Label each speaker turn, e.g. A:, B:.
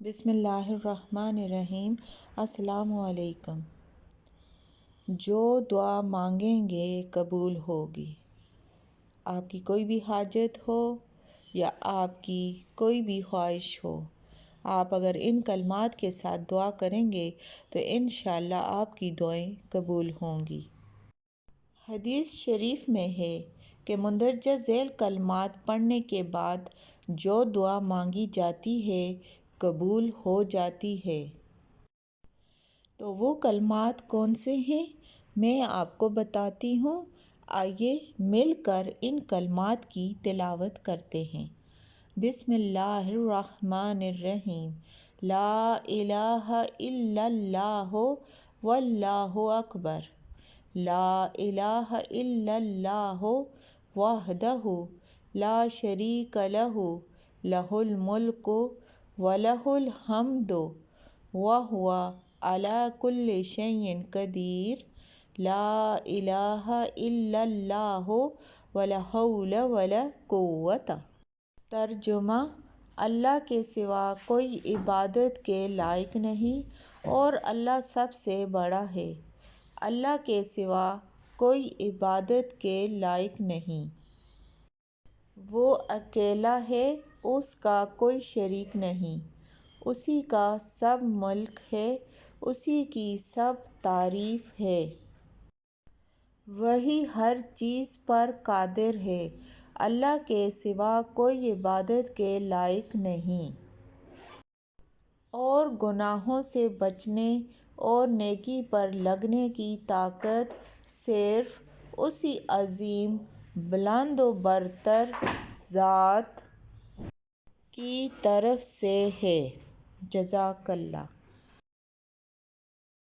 A: بسم اللہ الرحمن الرحیم۔ السلام علیکم۔ جو دعا مانگیں گے قبول ہوگی۔ آپ کی کوئی بھی حاجت ہو یا آپ کی کوئی بھی خواہش ہو، آپ اگر ان کلمات کے ساتھ دعا کریں گے تو انشاءاللہ آپ کی دعائیں قبول ہوں گی۔ حدیث شریف میں ہے کہ مندرجہ ذیل کلمات پڑھنے کے بعد جو دعا مانگی جاتی ہے قبول ہو جاتی ہے۔ تو وہ کلمات کون سے ہیں میں آپ کو بتاتی ہوں۔ آئیے مل کر ان کلمات کی تلاوت کرتے ہیں۔ بسم اللہ الرحمن الرحیم۔ لا الہ الا اللہ واللہ اکبر۔ لا الہ الا اللہ وحدہ لا شریک لہ لہ الملک ولہ الحمد وہو علی کل شیء قدیر۔ لا الہ الا اللہ ولا حول ولا قوۃ۔ ترجمہ: اللہ کے سوا کوئی عبادت کے لائق نہیں اور اللہ سب سے بڑا ہے۔ اللہ کے سوا کوئی عبادت کے لائق نہیں۔ وہ اکیلا ہے، اس کا کوئی شریک نہیں۔ اسی کا سب ملک ہے، اسی کی سب تعریف ہے۔ وہی ہر چیز پر قادر ہے۔ اللہ کے سوا کوئی عبادت کے لائق نہیں۔ اور گناہوں سے بچنے اور نیکی پر لگنے کی طاقت صرف اسی عظیم، بلند و برتر ذات کی طرف سے ہے۔ جزاک اللہ۔